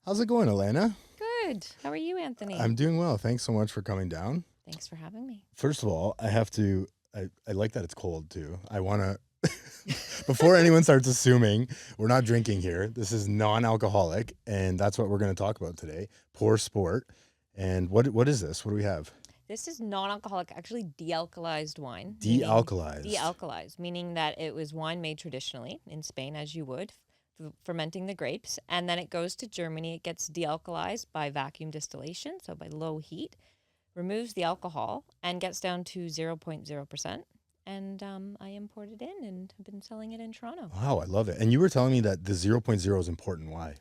How's it going, Alanna? Good. How are you, Anthony? I'm doing well. Thanks so much for coming down. Thanks for having me. First of all, I like that it's cold too. I want to, before anyone starts assuming we're not drinking here, this is non-alcoholic, and that's what we're going to talk about today. Pour Sport. And what is this? What do we have? This is non-alcoholic, actually de-alkalized wine. De-alkalized. De-alkalized, meaning that it was wine made traditionally in Spain, as you would, fermenting the grapes. And then it goes to Germany. It gets de-alkalized by vacuum distillation, so by low heat, removes the alcohol, and gets down to 0.0%. And I import it in and have been selling it in Toronto. Wow, I love it. And you were telling me that the 0.0 is important. Why?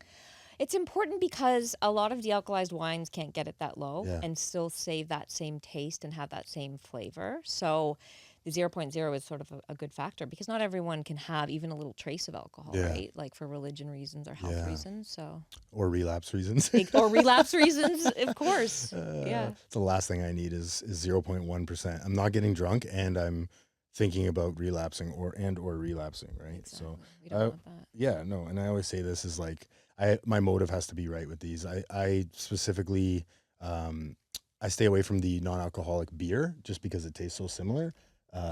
It's important because a lot of de-alkalized wines can't get it that low Yeah. and still save that same taste and have that same flavor. So the 0.0 is sort of a good factor because not everyone can have even a little trace of alcohol, Yeah. right? Like for religion reasons or health Yeah. reasons. So Or relapse reasons. or relapse reasons, of course. Yeah. The last thing I need is 0.1%. I'm not getting drunk and I'm thinking about relapsing or relapsing, right? Exactly. So We don't want that. yeah, no, and I always say this is like my motive has to be right with these. I specifically I stay away from the non-alcoholic beer just because it tastes so similar.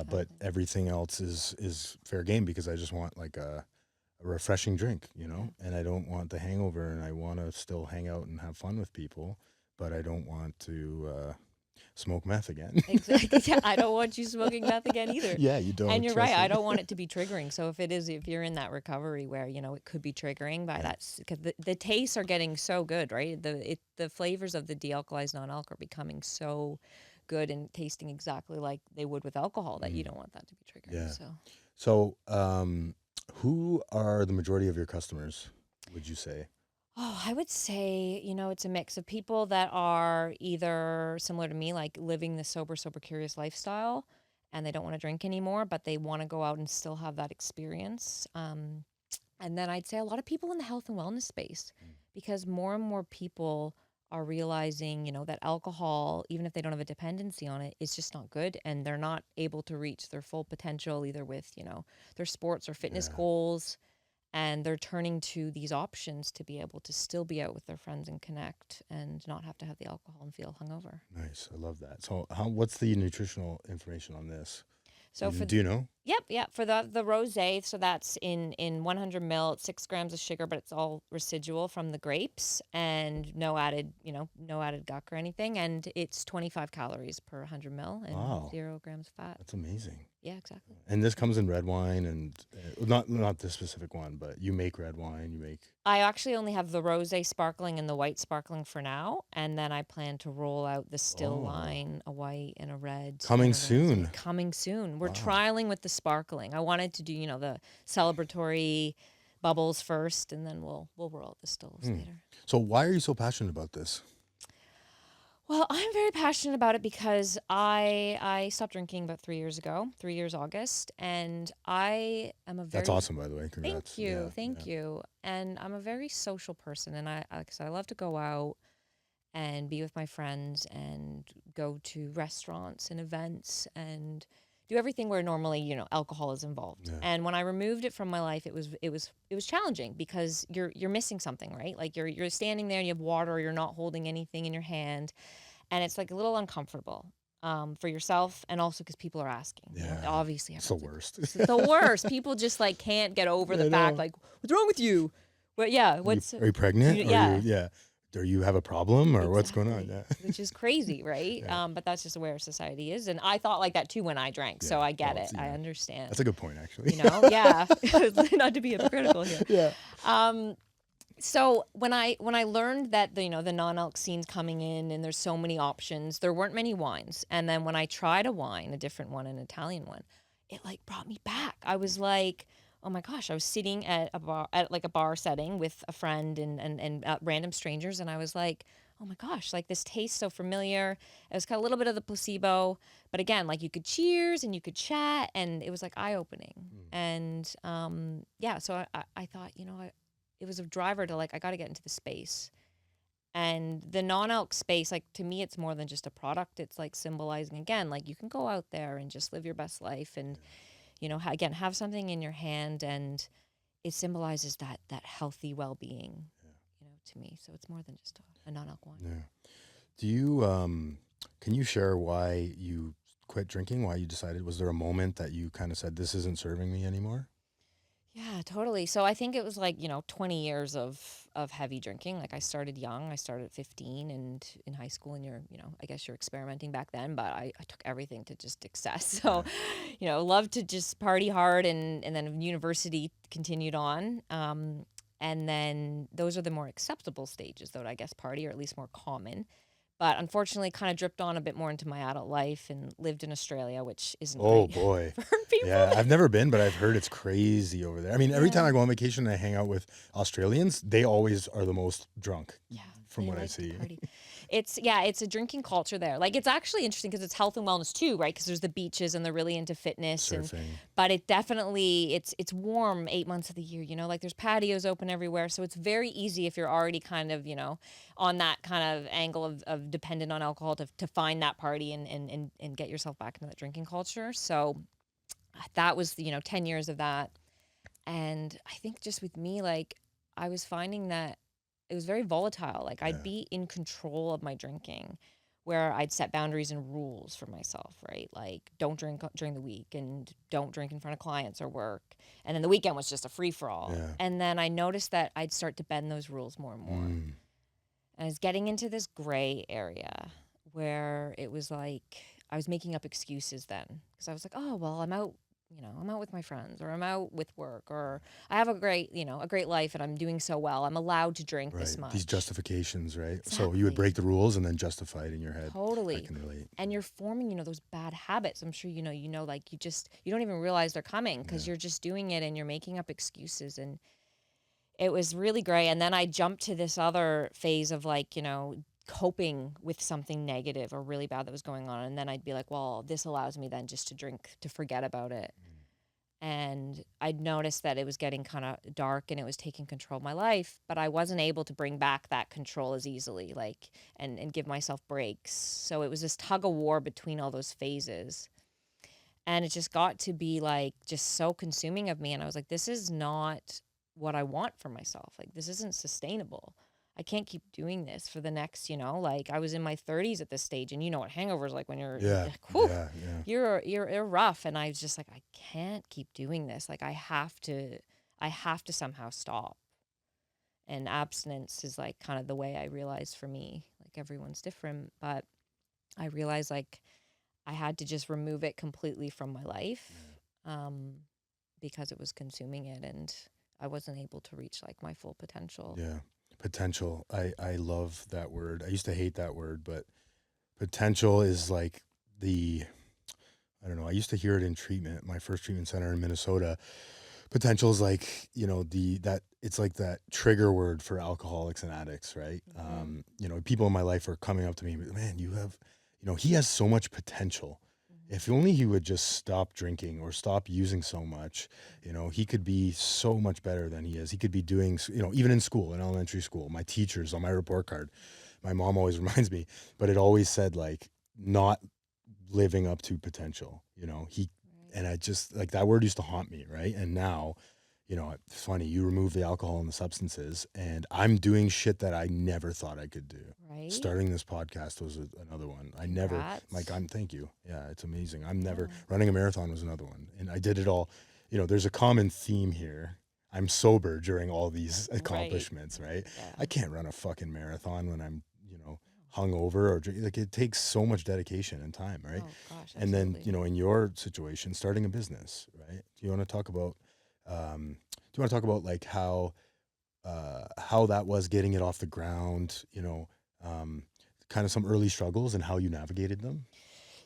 But everything else is fair game because I just want like a refreshing drink, you know, and I don't want the hangover, and I want to still hang out and have fun with people, but I don't want to smoke meth again. Exactly. Yeah, I don't want you smoking meth again either. Yeah, you don't. And you're trust right. me. I don't want it to be triggering. So if you're in that recovery where, it could be triggering by that, because the tastes are getting so good, right? The flavors of the de-alkalized non-alc are becoming so good and tasting exactly like they would with alcohol that you don't want that to be triggering. Yeah. So, So, who are the majority of your customers, would you say? I would say, it's a mix of people that are either similar to me, like living the sober, curious lifestyle, and they don't want to drink anymore, but they want to go out and still have that experience. And then I'd say a lot of people in the health and wellness space, because more and more people are realizing, that alcohol, even if they don't have a dependency on it, is just not good, and they're not able to reach their full potential either with, their sports or fitness Yeah. goals. And they're turning to these options to be able to still be out with their friends and connect and not have to have the alcohol and feel hungover. Nice. I love that. So what's the nutritional information on this? So Do you know? Yep. For the rosé, so that's in 100 ml, it's 6 grams of sugar, but it's all residual from the grapes and no added guck or anything. And it's 25 calories per 100 ml and Wow. 0 grams fat. That's amazing. Yeah, exactly. And this comes in red wine, and not this specific one, but you make red wine. You make. I actually only have the rosé sparkling and the white sparkling for now, and then I plan to roll out the still line, a white and a red. Coming and a soon. rosé. Coming soon. We're Wow. trialing with the sparkling. I wanted to do, the celebratory bubbles first, and then we'll roll out the stills later. So why are you so passionate about this? Well, I'm very passionate about it because I stopped drinking about 3 years ago, 3 years August, and I am a very... That's awesome, by the way. Congrats. Thank you. And I'm a very social person, and like I said, I love to go out and be with my friends and go to restaurants and events and do everything where normally, alcohol is involved. Yeah. And when I removed it from my life, it was challenging because you're missing something, right? Like you're standing there and you have water, or you're not holding anything in your hand, and it's like a little uncomfortable for yourself, and also because people are asking. Yeah. Obviously, It's the worst. it's the worst. People just like can't get over the fact, like, what's wrong with you? But yeah, Are you pregnant? Yeah. Do you have a problem, or what's going on? Exactly. Yeah. Which is crazy, right? Yeah. But that's just where society is. And I thought like that too when I drank. So Yeah. I get Well, it. I understand. That's a good point, actually. Yeah. Not to be hypocritical here. Yeah. So when I learned that the non-alc scene's coming in and there's so mmany options, there weren't many wines. And then when I tried a wine, a different one, an Italian one, it like brought me back. I was like, oh my gosh, I was sitting at a bar setting with a friend and random strangers, and I was like, oh my gosh, like this tastes so familiar. It was kind of a little bit of the placebo, but again, like you could cheers and you could chat, and it was like eye-opening. And so I thought, it was a driver to like, I got to get into the space. And the non-alc space, like to me, it's more than just a product. It's like symbolizing, again, like you can go out there and just live your best life and, again, have something in your hand, and it symbolizes that healthy well-being, to me. So it's more than just a non-alc wine. Yeah. Do you can you share why you quit drinking? Why you decided? Was there a moment that you kind of said this isn't serving me anymore? Yeah, totally. So I think it was like, 20 years of heavy drinking. Like I started young. I started at 15 and in high school and I guess you're experimenting back then, but I took everything to just excess. So, loved to just party hard and then university continued on. And then those are the more acceptable stages though, I guess party or at least more common. But unfortunately kind of dripped on a bit more into my adult life and lived in Australia, which isn't Oh great boy. for people. Yeah, I've never been, but I've heard it's crazy over there. I mean, every time Yeah. I go on vacation and I hang out with Australians, they always are the most drunk Yeah, from they what I like to see. party. It's a drinking culture there. Like it's actually interesting because it's health and wellness too, right? Because there's the beaches and they're really into fitness Surfing. but it definitely it's warm 8 months of the year, like there's patios open everywhere. So it's very easy if you're already kind of, on that kind of angle of dependent on alcohol to find that party and get yourself back into that drinking culture. So that was, 10 years of that. And I think just with me, like I was finding that it was very volatile. Like Yeah. I'd be in control of my drinking where I'd set boundaries and rules for myself, right? Like don't drink during the week and don't drink in front of clients or work. And then the weekend was just a free for all. Yeah. And then I noticed that I'd start to bend those rules more and more. Mm. And I was getting into this gray area where it was like I was making up excuses then because I was like, oh, well, I'm out with my friends or I'm out with work or I have a great life and I'm doing so well. I'm allowed to drink this Right. much. These justifications, right? So you would Exactly. break the rules and then justify it in your head. I Totally. can relate. And you're forming, those bad habits. I'm sure, like you don't even realize they're coming because Yeah. you're just doing it and you're making up excuses. And it was really gray. And then I jumped to this other phase of like, coping with something negative or really bad that was going on. And then I'd be like, well, this allows me then just to drink, to forget about it. And I'd noticed that it was getting kind of dark and it was taking control of my life, but I wasn't able to bring back that control as easily, like, and give myself breaks. So it was this tug of war between all those phases. And it just got to be like just so consuming of me. And I was like, this is not what I want for myself. Like, this isn't sustainable. I can't keep doing this for the next, like I was in my 30s at this stage and you know what hangovers like when you're Yeah. like, whew, Yeah. you're rough. And I was just like, I can't keep doing this. Like I have to somehow stop. And abstinence is like kind of the way I realized for me, like everyone's different, but I realized like I had to just remove it completely from my life, because it was consuming it and I wasn't able to reach like my full potential. Yeah. Potential. I love that word. I used to hate that word, but potential is like I don't know. I used to hear it in treatment, my first treatment center in Minnesota. Potential is like, that it's like that trigger word for alcoholics and addicts, right? People in my life are coming up to me, man, he has so much potential. If only he would just stop drinking or stop using so much, he could be so much better than he is. He could be doing, even in school, in elementary school, my teachers on my report card, my mom always reminds me, but it always said like not living up to potential, and I just like that word used to haunt me. Right. And now, it's funny, you remove the alcohol and the substances and I'm doing shit that I never thought I could do. Right. Starting this podcast was another one. Thank you. Yeah, it's amazing. Running a marathon was another one. And I did it all. There's a common theme here. I'm sober during all these accomplishments, right? Yeah. I can't run a fucking marathon when I'm, hungover or like it takes so much dedication and time, right? Oh gosh. And then, absolutely. in your situation, starting a business, right? Do you want to talk about like how that was getting it off the ground, kind of some early struggles and how you navigated them?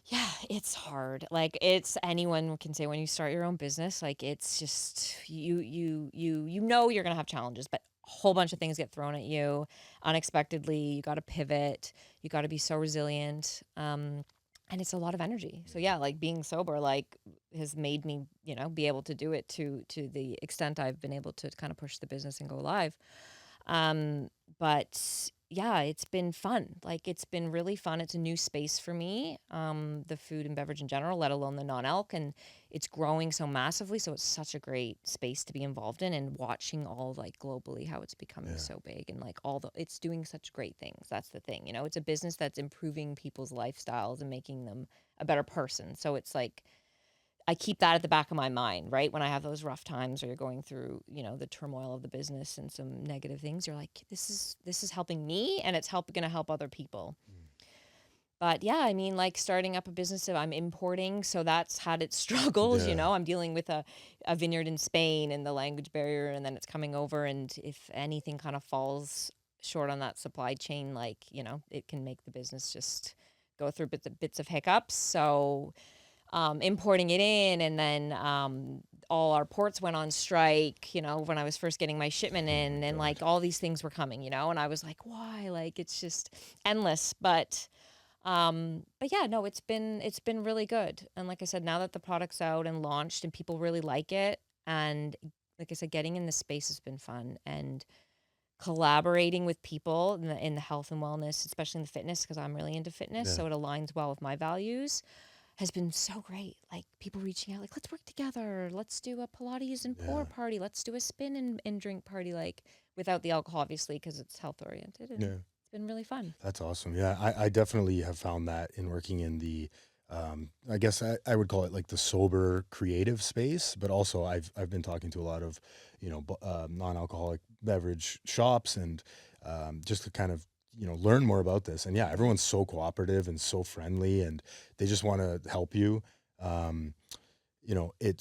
Yeah, it's hard. Like it's anyone can say when you start your own business, like it's just you know you're gonna have challenges, but a whole bunch of things get thrown at you unexpectedly. You got to pivot. You got to be so resilient. And it's a lot of energy. So yeah, like being sober, like has made me, be able to do it to the extent I've been able to kind of push the business and go live. But yeah, it's been fun. Like, it's been really fun. It's a new space for me, the food and beverage in general, let alone the non-alc, and it's growing so massively. So it's such a great space to be involved in, and watching all like globally how it's becoming Yeah. so big, and like it's doing such great things. That's the thing, it's a business that's improving people's lifestyles and making them a better person. So it's like, I keep that at the back of my mind, right? When I have those rough times, or you're going through, the turmoil of the business and some negative things, you're like, this is helping me, and it's going to help other people. But yeah, I mean, like, starting up a business, I'm importing, so that's had its struggles. Yeah. I'm dealing with a vineyard in Spain and the language barrier, and then it's coming over, and if anything kind of falls short on that supply chain, like, it can make the business just go through bits of hiccups. So importing it in, and then all our ports went on strike, when I was first getting my shipment Oh in, my and like God. all these things were coming, and I was like, why? Like, it's just endless. But yeah, no, it's been really good. And like I said, now that the product's out and launched and people really like it, and like I said, getting in the space has been fun, and collaborating with people in the health and wellness, especially in the fitness, because I'm really into fitness, Yeah. so it aligns well with my values, has been so great. Like, people reaching out, like, let's work together. Let's do a Pilates and pour Yeah. party. Let's do a spin and drink party, like, without the alcohol, obviously, because it's health oriented. And Yeah. it's been really fun. That's awesome. Yeah, I definitely have found that in working in the, I guess I would call it like the sober creative space, but also I've been talking to a lot of, non-alcoholic beverage shops, and just to kind of, learn more about this. And yeah, everyone's so cooperative and so friendly, and they just want to help you. Um,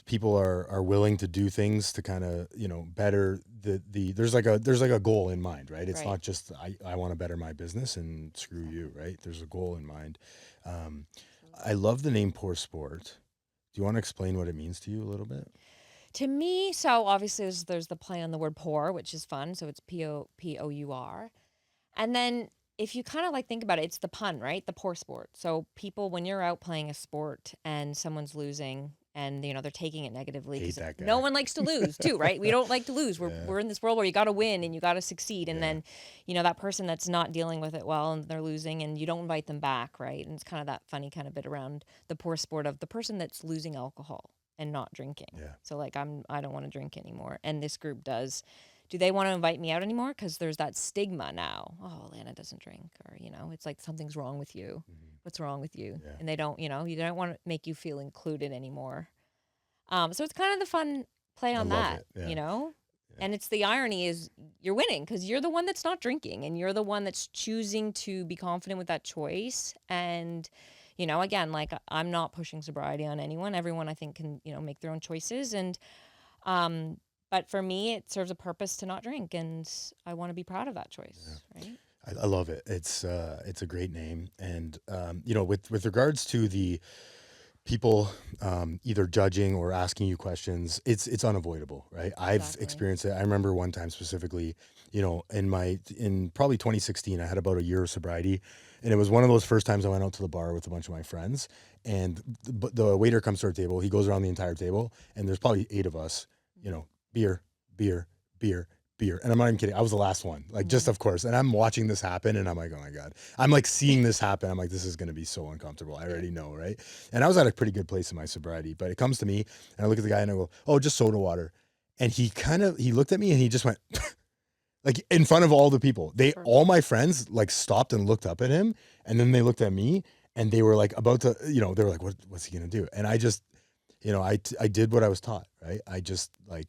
people are willing to do things to kind of, better there's like a goal in mind, right? It's Right. not just I want to better my business and screw you, right? There's a goal in mind. um I love the name Poor Sport. Do you want to explain what it means to you a little bit? To me, so obviously there's the play on the word pour, which is fun. So it's Pour. And then if you kind of like think about it, it's the pun, right? The poor sport. So people, when you're out playing a sport and someone's losing, and they're taking it negatively, Hate because that no guy. one likes to lose too, right? We don't like to lose. We're Yeah. we're in this world where you got to win and you got to succeed. And Yeah. then, that person that's not dealing with it well, and they're losing, and you don't invite them back, right? And it's kind of that funny kind of bit around the poor sport of the person that's losing alcohol and not drinking. Yeah. So like, I don't want to drink anymore, and this group does. Do they want to invite me out anymore? Because there's that stigma now. Oh, Alanna doesn't drink, or it's like something's wrong with you. Mhm. What's wrong with you? Yeah. And they don't, you don't want to make you feel included anymore. So it's kind of the fun play I on love that, it. Yeah. Yeah. And it's the irony is you're winning because you're the one that's not drinking, and you're the one that's choosing to be confident with that choice. And, again, like, I'm not pushing sobriety on anyone. Everyone, I think, can, make their own choices. And, but for me, it serves a purpose to not drink, and I want to be proud of that choice, right? I love it. It's a great name. And with regards to the people either judging or asking you questions, it's unavoidable, right? I've Exactly. experienced it. I remember one time specifically, in probably 2016, I had about a year of sobriety, and it was one of those first times I went out to the bar with a bunch of my friends, and the waiter comes to our table. He goes around the entire table, and there's probably 8 of us, beer, beer, beer, beer. And I'm not even kidding. I was the last one, like, just of course. And I'm watching this happen, and I'm like, oh my God. I'm like seeing this happen. I'm like, this is going to be so uncomfortable. I already know, right? And I was at a pretty good place in my sobriety, but it comes to me, and I look at the guy and I go, oh, just soda water. And he looked at me and he just went, like, in front of all the people. All my friends like stopped and looked up at him, and then they looked at me, and they were like about to, they were like, what's he going to do? And I just, I did what I was taught, right? I just like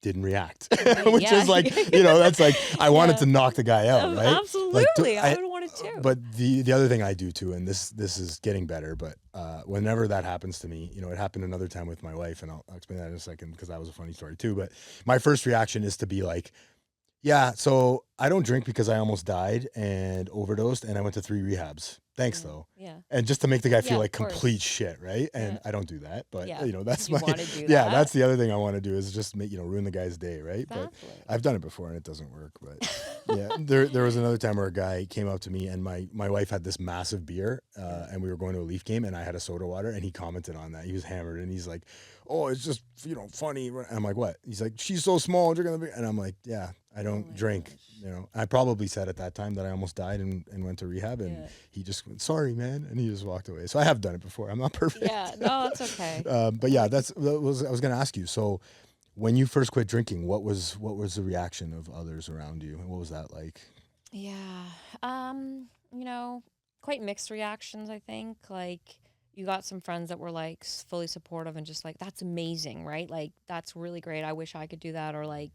didn't react, Right, which yeah. is like, that's like, I wanted to knock the guy out, right? Absolutely. I would want it too. But the other thing I do too, and this is getting better, but whenever that happens to me, it happened another time with my wife, and I'll explain that in a second because that was a funny story too. But my first reaction is to be like, yeah, so I don't drink because I almost died and overdosed, and I went to 3 rehabs. Thanks Yeah. though. Yeah. And just to make the guy Yeah, feel of like course. complete shit, right? And Yeah. I don't do that, but Yeah. that's You my wanna do yeah, that. that's the other thing I want to do is just make, ruin the guy's day, right? Exactly. But I've done it before and it doesn't work, but Yeah, there was another time where a guy came up to me, and my wife had this massive beer, and we were going to a Leaf game, and I had a soda water, and he commented on that. He was hammered, and he's like, "Oh, it's just funny." And I'm like, "What?" He's like, "She's so small, drinking the beer," and I'm like, "Yeah, I Oh don't my drink." gosh. I probably said at that time that I almost died and went to rehab, and Yeah. he just went, "Sorry, man," and he just walked away. So I have done it before. I'm not perfect. Yeah. No, that's okay. But I yeah, like that was I was going to ask you. So when you first quit drinking, what was the reaction of others around you, and what was that like? Yeah. You know, quite mixed reactions, I think. Like you got some friends that were like fully supportive and just like, that's amazing, right? Like that's really great. I wish I could do that. Or like,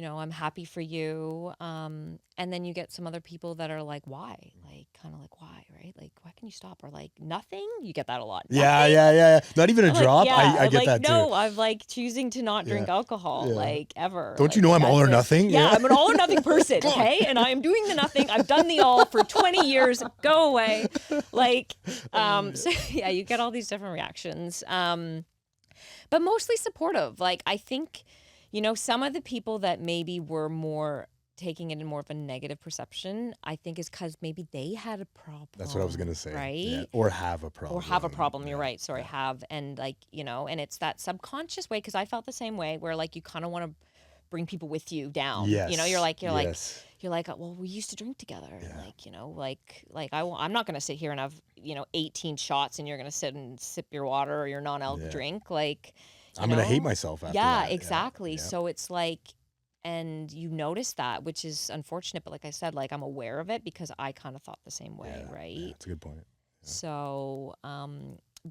I'm happy for you. And then you get some other people that are like, why? Like kind of like why, right? Like why can you stop? Or like nothing? You get that a lot. Yeah, Nothing? yeah, yeah. Not even a I'm like, drop. yeah. I I'm get like, that too. no, I'm like choosing to not Yeah, drink alcohol, yeah. like ever. Don't you Like know I'm all that's or it. nothing? Yeah, Yeah. I'm an all or nothing person, Come on. okay? And I am doing the nothing. I've done the all for 20 years. Go away. Like, so yeah, you get all these different reactions. But mostly supportive. Like I think, some of the people that maybe were more taking it in more of a negative perception, I think is because maybe they had a problem. That's what I was gonna say. Yeah. Right? Or have a problem. Or have a problem. You're Yeah, right. Sorry, yeah. have. And like, and it's that subconscious way, because I felt the same way where like you kind of want to bring people with you down. You're Yes. like, Yes. well, we used to drink together. Yeah. Like I'm not going to sit here and have, 18 shots and you're going to sit and sip your water or your non-alc Yeah. drink. Like, I'm gonna hate myself after yeah, that. exactly. Yeah. So it's like, and you notice that, which is unfortunate. But like I said, like I'm aware of it because I kind of thought the same way. Yeah. Right. Yeah. That's a good point. Yeah. So,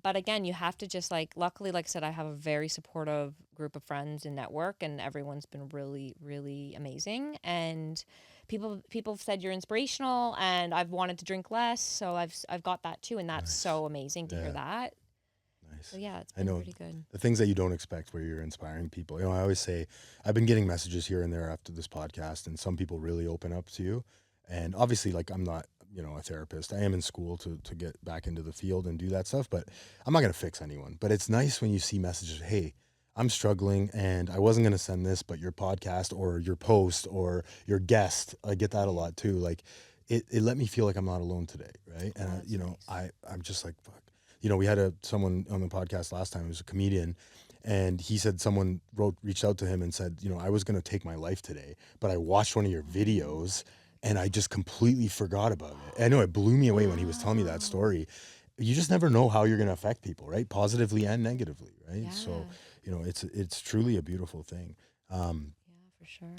but again, you have to just like, luckily, like I said, I have a very supportive group of friends and network, and everyone's been really, really amazing. And people have said you're inspirational, and I've wanted to drink less, so I've got that too, and that's Nice. so amazing to hear Yeah. that. Nice. So yeah, it's I been know pretty good. the things that you don't expect where you're inspiring people. I always say I've been getting messages here and there after this podcast, and some people really open up to you. And obviously, like I'm not, a therapist. I am in school to get back into the field and do that stuff, but I'm not gonna fix anyone. But it's nice when you see messages, hey, I'm struggling and I wasn't gonna send this, but your podcast or your post or your guest, I get that a lot too. Like it let me feel like I'm not alone today, right? And Oh, that's nice. I'm just like, fuck. We had someone on the podcast last time who was a comedian, and he said someone reached out to him and said, I was going to take my life today, but I watched one of your videos and I just completely forgot about it. I know it blew me away when he was telling me that Wow. story. You just never know how you're going to affect people, right? Positively and negatively, right? Yeah. So, it's truly a beautiful thing. Yeah, for sure.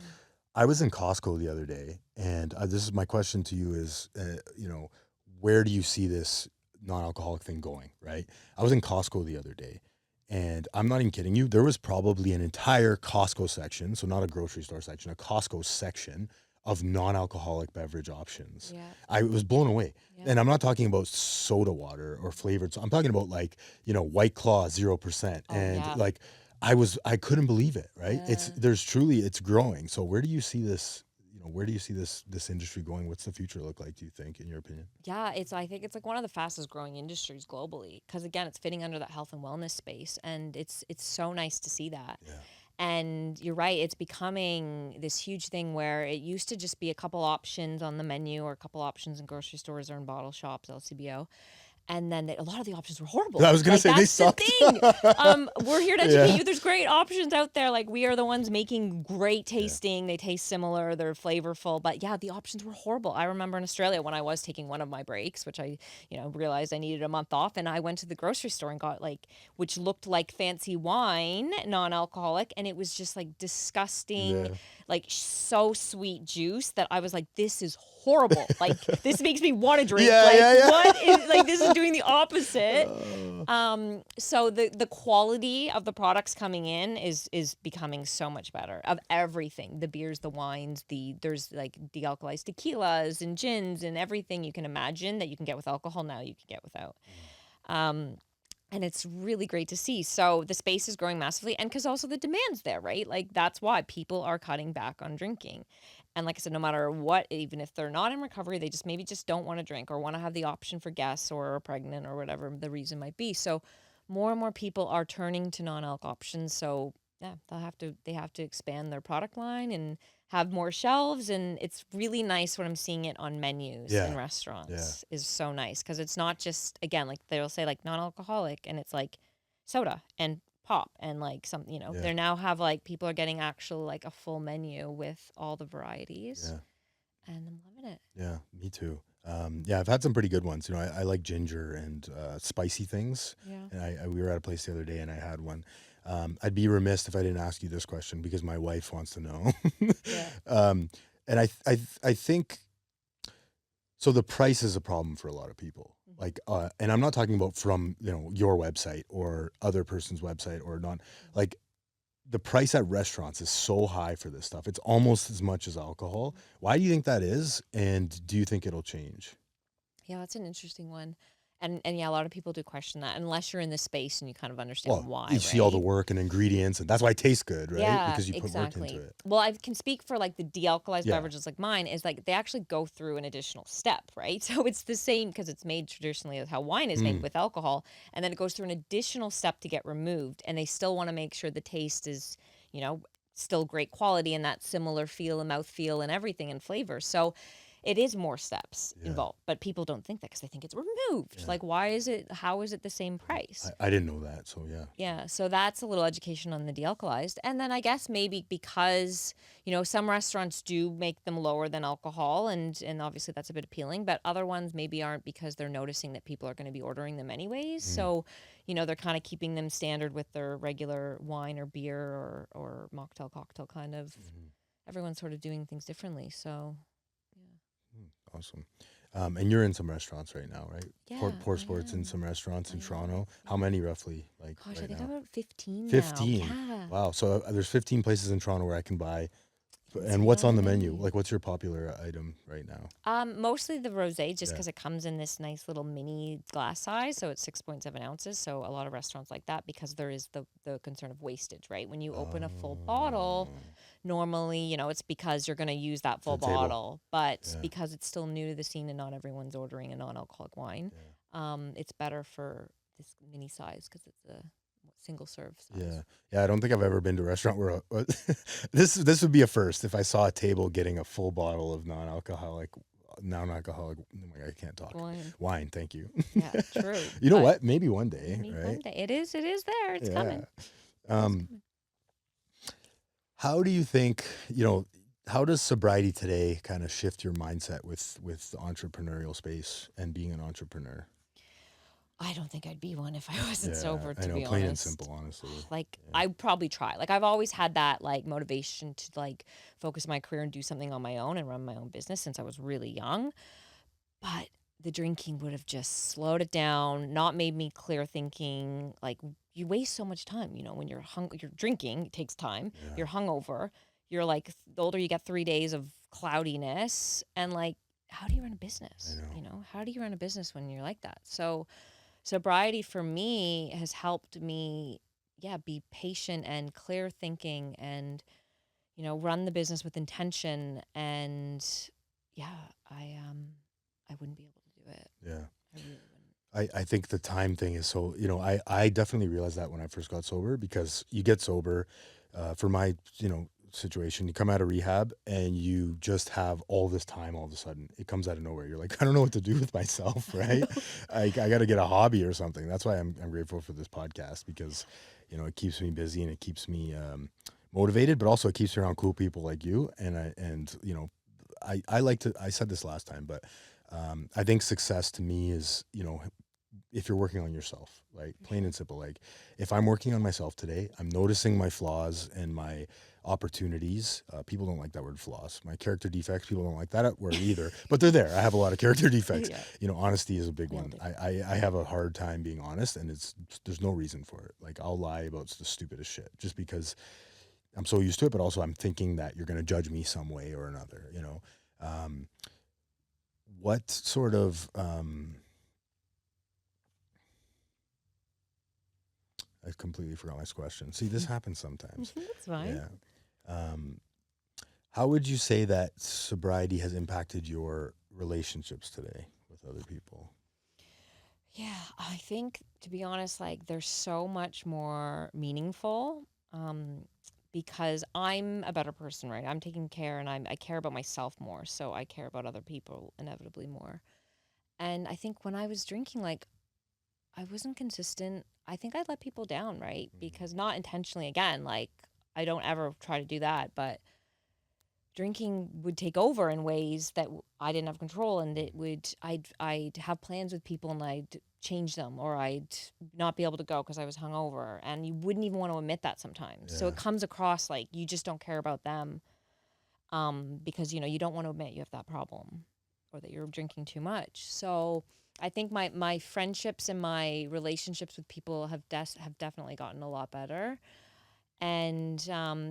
I was in Costco the other day, and this is my question to you is, where do you see this non-alcoholic thing going, right? I was in Costco the other day, and I'm not even kidding you. There was probably an entire Costco section, so not a grocery store section, a Costco section of non-alcoholic beverage options. Yeah. I was blown away. Yeah. And I'm not talking about soda water or flavored. So I'm talking about like, White Claw 0%. Oh, And yeah. like, I couldn't believe it, right? Yeah. It's growing. So where do you see this, this industry going? What's the future look like, do you think, in your opinion? Yeah, I think it's like one of the fastest growing industries globally, because again, it's fitting under that health and wellness space, and it's so nice to see that. Yeah. And you're right, it's becoming this huge thing where it used to just be a couple options on the menu or a couple options in grocery stores or in bottle shops, LCBO. And then a lot of the options were horrible. I was gonna say they that's the sucked. thing. We're here to educate Yeah. you. There's great options out there. Like we are the ones making great tasting. They taste similar. They're flavorful. But yeah, the options were horrible. I remember in Australia when I was taking one of my breaks, which I, realized I needed a month off, and I went to the grocery store and got which looked like fancy wine, non-alcoholic, and it was just like disgusting. Yeah. Like so sweet juice that I was like, this is horrible. Like this makes me want to drink. What is this is doing the opposite. So the quality of the products coming in is becoming so much better, of everything. The beers, the wines, there's like de-alkalized tequilas and gins and everything you can imagine that you can get with alcohol now you can get without. And it's really great to see. So the space is growing massively, and because also the demand's there, right? Like that's why people are cutting back on drinking. And like I said, no matter what, even if they're not in recovery, they maybe just don't want to drink or want to have the option for guests or are pregnant or whatever the reason might be. So more and more people are turning to non-alc options. So Yeah, they have to expand their product line and have more shelves, and it's really nice when I'm seeing it on menus in Yeah. Yeah. restaurants is so nice because it's not just, again, like they'll say like non-alcoholic and it's like soda and pop and like some, Yeah. they now have like people are getting actually like a full menu with all the varieties, Yeah. and I'm loving it. Yeah. Me too. Yeah, I've had some pretty good ones. I like ginger and spicy things. Yeah. And we were at a place the other day and I had one. I'd be remiss if I didn't ask you this question because my wife wants to know. Yeah. um, and I think so. The price is a problem for a lot of people. Mhm. Like, and I'm not talking about from your website or other person's website or not. Like, the price at restaurants is so high for this stuff. It's almost as much as alcohol. Why do you think that is? And do you think it'll change? Yeah, that's an interesting one. And yeah, a lot of people do question that unless you're in the space and you kind of understand Well, why, you see all the right? work and ingredients, and that's why it tastes good, right? Yeah, Because you put work into exactly. it. Well, I can speak for like the de-alkalized Yeah. beverages like mine is like they actually go through an additional step, right? So it's the same because it's made traditionally as how wine is made Mm. with alcohol, and then it goes through an additional step to get removed, and they still want to make sure the taste is, you know, still great quality and that similar feel and mouth feel and everything and flavor. So it is more steps Yeah. involved, but people don't think that because they think it's removed. Yeah. Like, why is it? How is it the same price? I didn't know that. So yeah. Yeah, so that's a little education on the de-alkalized. And then I guess maybe because, some restaurants do make them lower than alcohol and obviously that's a bit appealing, but other ones maybe aren't because they're noticing that people are going to be ordering them anyways. Mm. So, they're kind of keeping them standard with their regular wine or beer or mocktail cocktail kind of. Mhm. Everyone's sort of doing things differently. So, Awesome. And you're in some restaurants right now, right? yeah, Pour I Sports in am. some restaurants I in am. Toronto. How Yeah. many roughly, like Gosh, I right think I'm now? about 15 now. 15. Yeah. Wow. So there's 15 places in Toronto where I can buy. You can And see it what's on on the the menu? menu. Like, what's your popular item right now? Mostly the rosé, just Yeah. because it comes in this nice little mini glass size, so it's 6.7 ounces. So a lot of restaurants like that because there is the concern of wastage, right? When you open a full bottle, Oh, normally, it's because you're going to use that for full the table. bottle, but Yeah. because it's still new to the scene and not everyone's ordering a non-alcoholic wine, Yeah. it's better for this mini size because it's a single serve size. Yeah. Yeah. I don't think I've ever been to a restaurant where this would be a first if I saw a table getting a full bottle of non-alcoholic. I can't talk. Wine. Wine. Thank you. Yeah, true. You know But what? Maybe one day, maybe right? one day. It is there. It's Yeah. coming. It is Um, coming. how do you think, how does sobriety today kind of shift your mindset with the entrepreneurial space and being an entrepreneur? I don't think I'd be one if I wasn't Yeah, sober, I to know, be plain and honest. simple, honestly. Like, Yeah. I'd probably try. Like, I've always had that, like, motivation to, like, focus my career and do something on my own and run my own business since I was really young. But the drinking would have just slowed it down, not made me clear thinking. Like, you waste so much time, when you're drinking, it takes time. Yeah. You're hungover. You're like, the older you get, 3 days of cloudiness. And, like, how do you run a business? I know. How do you run a business when you're like that? So, sobriety for me has helped me, yeah, be patient and clear thinking and, run the business with intention. And yeah, I wouldn't be able to do it. Yeah. I really wouldn't. I think the time thing is so, I definitely realized that when I first got sober because you get sober, for my, situation, you come out of rehab and you just have all this time all of a sudden. It comes out of nowhere. You're like, I don't know what to do with myself, right? I got to get a hobby or something. That's why I'm grateful for this podcast because, it keeps me busy and it keeps me motivated, but also it keeps me around cool people like you. I like to, I said this last time, but I think success to me is, if you're working on yourself, like plain and simple, like if I'm working on myself today, I'm noticing my flaws and my opportunities. People don't like that word flaws. My character defects, people don't like that word either, but they're there. I have a lot of character defects. Yeah. Honesty is a big one. Nailed it. I have a hard time being honest and there's no reason for it. Like I'll lie about the stupidest shit just because I'm so used to it, but also I'm thinking that you're going to judge me some way or another, what sort of, I completely forgot my question. See, this happens sometimes. That's fine. Yeah. How would you say that sobriety has impacted your relationships today with other people? Yeah, I think to be honest, like they're so much more meaningful because I'm a better person, right? I'm taking care, and I care about myself more, so I care about other people inevitably more. And I think when I was drinking, like, I wasn't consistent. I think I let people down, right? Because not intentionally, again, like, I don't ever try to do that, but drinking would take over in ways that I didn't have control, and I'd have plans with people and I'd change them, or I'd not be able to go because I was hungover, and you wouldn't even want to admit that sometimes. So Yeah. it comes across like you just don't care about them, because you don't want to admit you have that problem or that you're drinking too much. So I think my friendships and my relationships with people have definitely gotten a lot better. And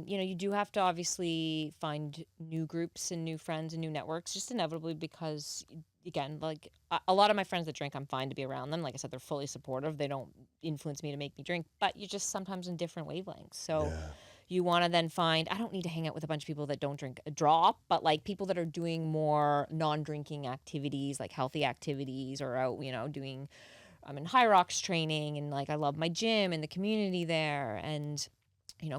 you do have to obviously find new groups and new friends and new networks, just inevitably, because again, like a lot of my friends that drink, I'm fine to be around them. Like I said, they're fully supportive. They don't influence me to make me drink, but you're just sometimes in different wavelengths. So Yeah. you want to then find, I don't need to hang out with a bunch of people that don't drink a drop, but like people that are doing more non-drinking activities, like healthy activities, or out, doing, I'm in high rocks training, and like I love my gym and the community there, and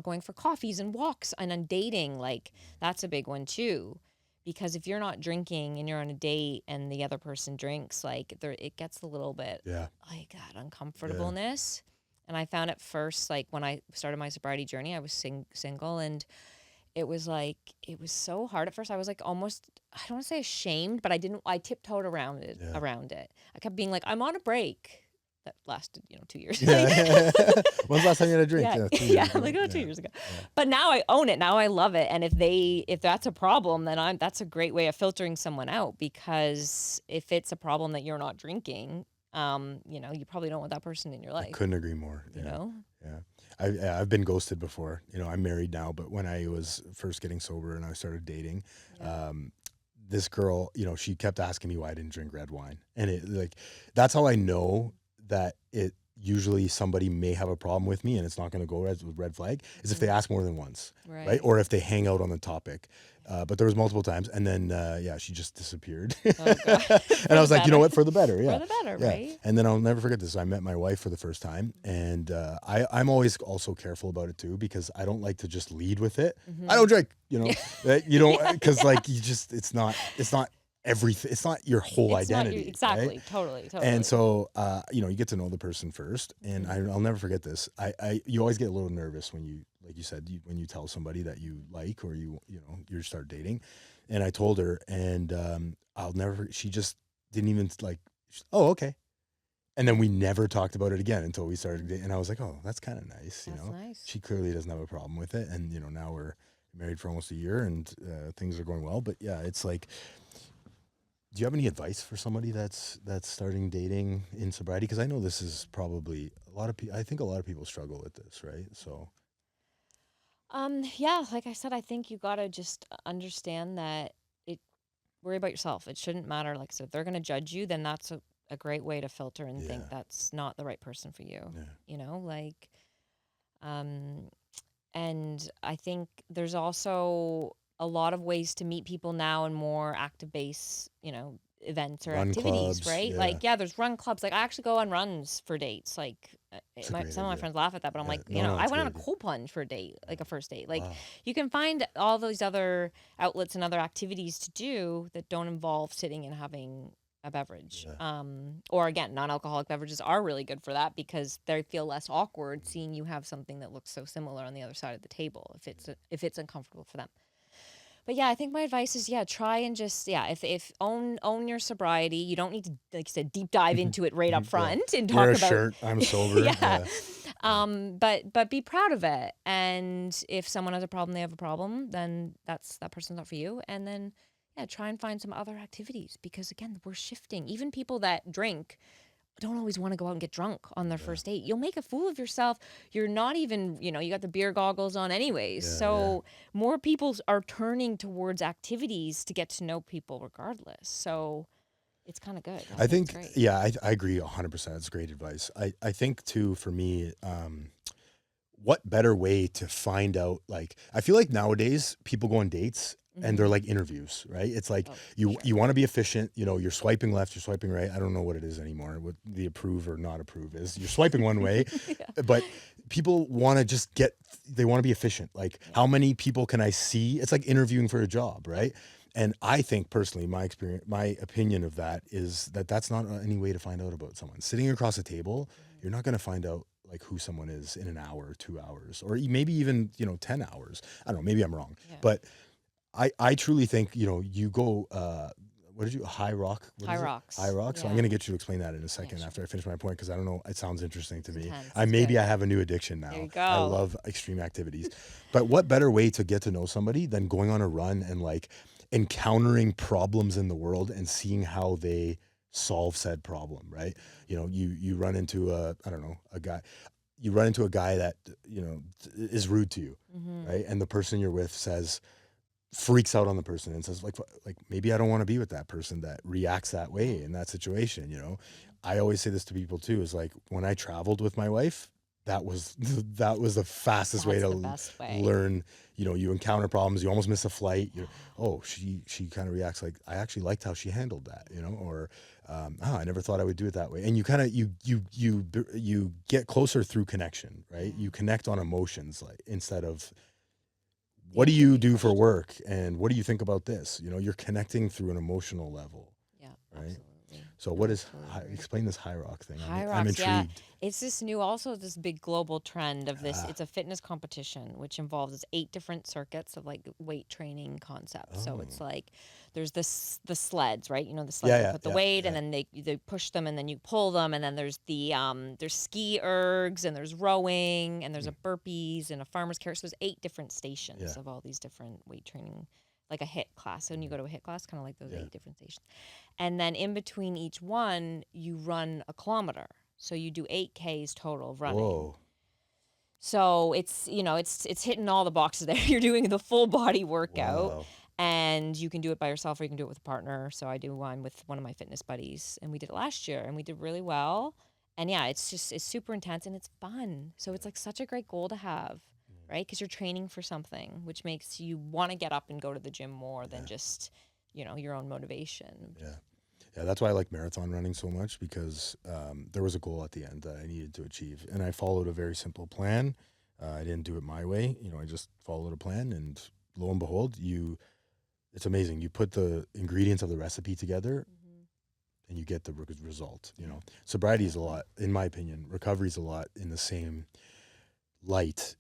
going for coffees and walks, and on dating, like that's a big one too. Because if you're not drinking and you're on a date and the other person drinks, like it gets a little bit Yeah. like that uncomfortableness. And I found at first, like when I started my sobriety journey, I was single, and it was so hard at first. I was like almost, I don't want to say ashamed, but I tiptoed around it. Yeah. I kept being like, I'm on a break. That lasted, 2 years. Yeah. When's the last time you had a drink? Yeah, 2 years ago. like, oh, 2 Yeah. years ago. Yeah. But now I own it. Now I love it. And if that's a problem, then that's a great way of filtering someone out, because if it's a problem that you're not drinking, you probably don't want that person in your I life. couldn't agree more. You Yeah. know? Yeah. I've been ghosted before. I'm married now, but when I was first getting sober and I started dating, Yeah. this girl, she kept asking me why I didn't drink red wine. And that's how I know that usually somebody may have a problem with me and it's not going to go as a red flag, is if they ask more than once, right? Or if they hang out on the topic. But there was multiple times, and then she just disappeared. Oh, God. And I was like, you know what, for the better. Yeah. For the better, right? And then I'll never forget this. I met my wife for the first time, and I'm always also careful about it too, because I don't like to just lead with it. Mm-hmm. I don't drink, you don't, because like it's not everything. It's not your whole It's identity. not exactly. Right? Totally. And so, you get to know the person first, and I'll never forget this. You always get a little nervous when you, like you said, when you tell somebody that you like, or you start dating. And I told her, and she just didn't even oh, okay. And then we never talked about it again until we started dating. And I was like, oh, that's kind of nice. That's nice. She clearly doesn't have a problem with it. And, now we're married for almost a year, and things are going well. But yeah, it's like, do you have any advice for somebody that's starting dating in sobriety? Because I know this is probably I think a lot of people struggle with this, right? So. Yeah, like I said, I think you gotta just understand that worry about yourself. It shouldn't matter. Like I said, if they're gonna judge you, then that's a great way to filter and think that's not the right person for you. Yeah. And I think there's also a lot of ways to meet people now in more active base, events or Run activities, clubs, right? yeah. Like, there's run clubs. Like, I actually go on runs for dates. Like, It's a great some of my idea. friends laugh at that, but I'm Yeah. like, No, I it's a went on a great idea. cold plunge for a date, like a first date. Like, Wow. you can find all those other outlets and other activities to do that don't involve sitting and having a beverage. Yeah. Or again, non-alcoholic beverages are really good for that, because they feel less awkward seeing you have something that looks so similar on the other side of the table, if it's uncomfortable for them. But yeah, I think my advice is, try and just, if own your sobriety. You don't need to, like you said, deep dive into it right up front and talk Wear a about shirt. I'm sober. yeah. But be proud of it. And if someone has a problem, they have a problem, then that person's not for you. And then try and find some other activities, because again, we're shifting. Even people that drink don't always want to go out and get drunk on their first date. You'll make a fool of yourself. You're not even, you got the beer goggles on anyways. So more people are turning towards activities to get to know people regardless. So it's kind of good. I think, it's great. I agree 100%. It's great advice. I think too, for me, what better way to find out, like, I feel like nowadays people go on dates and they're like interviews, right? It's like you want to be efficient. You're swiping left, you're swiping right. I don't know what it is anymore, what the approve or not approve is. You're swiping one way, but people want to just they want to be efficient. Like, Yeah. how many people can I see? It's like interviewing for a job, right? And I think personally, my opinion of that is that that's not any way to find out about someone. Sitting across a table, you're not going to find out like who someone is in an hour, 2 hours, or maybe even, 10 hours. I don't know, maybe I'm wrong, Yeah. but I truly think, you go, what did you, High Rock? What High is it? rocks. High Rock. So I'm Yeah. going to get you to explain that in a second sure. after I finish my point, because I don't know, it sounds interesting to It's me. intense. I It's maybe good. I have a new addiction now. There you I go. love extreme activities. But what better way to get to know somebody than going on a run and like encountering problems in the world and seeing how they solve said problem, right? You run into a guy, you run into a guy that, is rude to you, right? And the person you're with freaks out on the person and says, like maybe I don't want to be with that person that reacts that way in that situation. I always say this to people too, is like, when I traveled with my wife, that was the fastest way That's to the best way. learn. You encounter problems, you almost miss a flight, she kind of reacts like, I actually liked how she handled that, or I never thought I would do it that way. And you kind of you get closer through connection, right? You connect on emotions, like, instead of, what do you do for work and what do you think about this? You're connecting through an emotional level. Yeah, right? absolutely. So No, what I is totally high, agree. explain this High Rock thing. High I'm rocks, yeah. intrigued. It's this big global trend of this. It's a fitness competition, which involves 8 different circuits of like weight training concepts. So it's like, there's the sleds, right? The sleds that put the weight, and then they push them, and then you pull them, and then there's there's ski ergs, and there's rowing, and there's a burpees and a farmer's carry. So there's 8 different stations of all these different weight training, like a HIIT class. So when you go to a HIIT class, kind of like those 8 different stations. And then in between each one, you run a kilometer. So you do 8Ks total of running. Whoa. So it's, it's hitting all the boxes there. You're doing the full body workout. Wow. And you can do it by yourself, or you can do it with a partner. So I do one with one of my fitness buddies, and we did it last year, and we did really well. And yeah, it's super intense, and it's fun. So it's like such a great goal to have, right? Because you're training for something, which makes you want to get up and go to the gym more than just, your own motivation. Yeah, that's why I like marathon running so much, because there was a goal at the end that I needed to achieve, and I followed a very simple plan. I didn't do it my way. I just followed a plan, and lo and behold, it's amazing. You put the ingredients of the recipe together, and you get the result. Sobriety is a lot, in my opinion. Recovery is a lot in the same light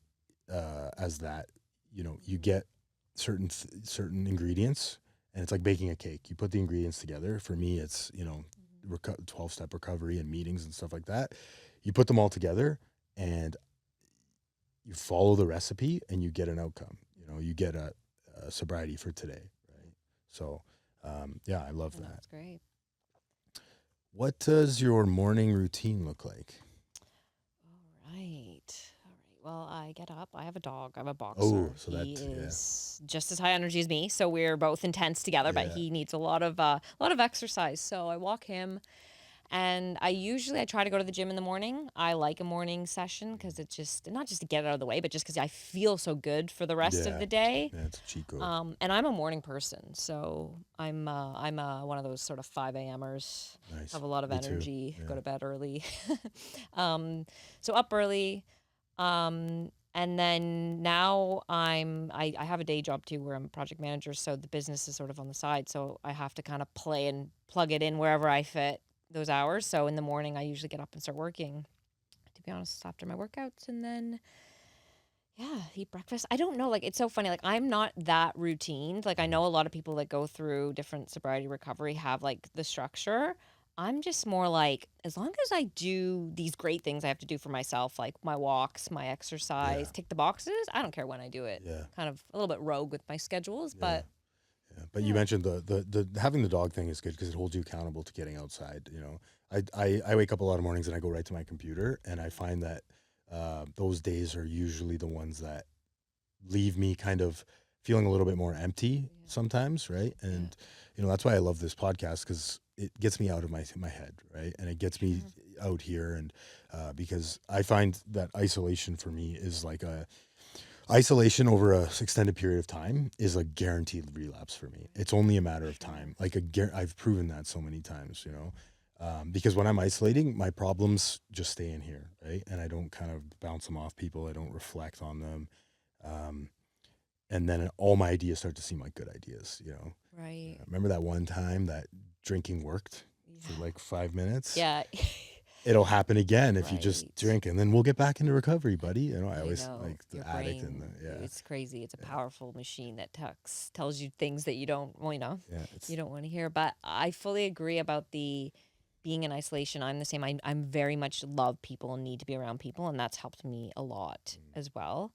as that. You get certain ingredients, and it's like baking a cake. You put the ingredients together. For me, it's 12-step recovery and meetings and stuff like that. You put them all together, and you follow the recipe, and you get an outcome. You get a sobriety for today, right? So, I love that. That's great. What does your morning routine look like? All right. Well, I get up. I have a dog. I have a boxer. Oh, so he is just as high energy as me. So we're both intense together, but he needs a lot of exercise. So I walk him, and I try to go to the gym in the morning. I like a morning session because it's just not just to get it out of the way, but just because I feel so good for the rest of the day. Yeah, it's a cheat code. And I'm a morning person, so I'm one of those sort of 5 a.m.ers. Nice. Have a lot of Me too. energy. Yeah. Go to bed early. So up early. And then now I have a day job too, where I'm a project manager. So the business is sort of on the side. So I have to kind of play and plug it in wherever I fit those hours. So in the morning, I usually get up and start working, to be honest, after my workouts, and then eat breakfast. I don't know. Like, it's so funny. Like, I'm not that routine. Like, I know a lot of people that go through different sobriety recovery have like the structure. I'm just more like, as long as I do these great things I have to do for myself, like my walks, my exercise, tick the boxes, I don't care when I do it. Yeah. Kind of a little bit rogue with my schedules, but But you mentioned the having the dog thing is good because it holds you accountable to getting outside. I wake up a lot of mornings and I go right to my computer, and I find that those days are usually the ones that leave me kind of feeling a little bit more empty sometimes, right? And that's why I love this podcast, because it gets me out of my head, right? And it gets me out here, and because I find that isolation for me is like isolation over a extended period of time is a guaranteed relapse for me. It's only a matter of time. Like I've proven that so many times, Because when I'm isolating, my problems just stay in here, right? And I don't kind of bounce them off people. I don't reflect on them. Um, and then all my ideas start to seem like good ideas, you know? Right. Remember that one time that drinking worked for Yeah. like 5 minutes? Yeah. It'll happen again if you just Right. drink, and then we'll get back into recovery, buddy. You know, I I always know. like the Your addict and brain, yeah, it's crazy. It's a yeah, powerful machine that tells you things that you don't, well, yeah. you don't want to hear. But I fully agree about the being in isolation. I'm the same. I'm very much love people and need to be around people, and that's helped me a lot as well.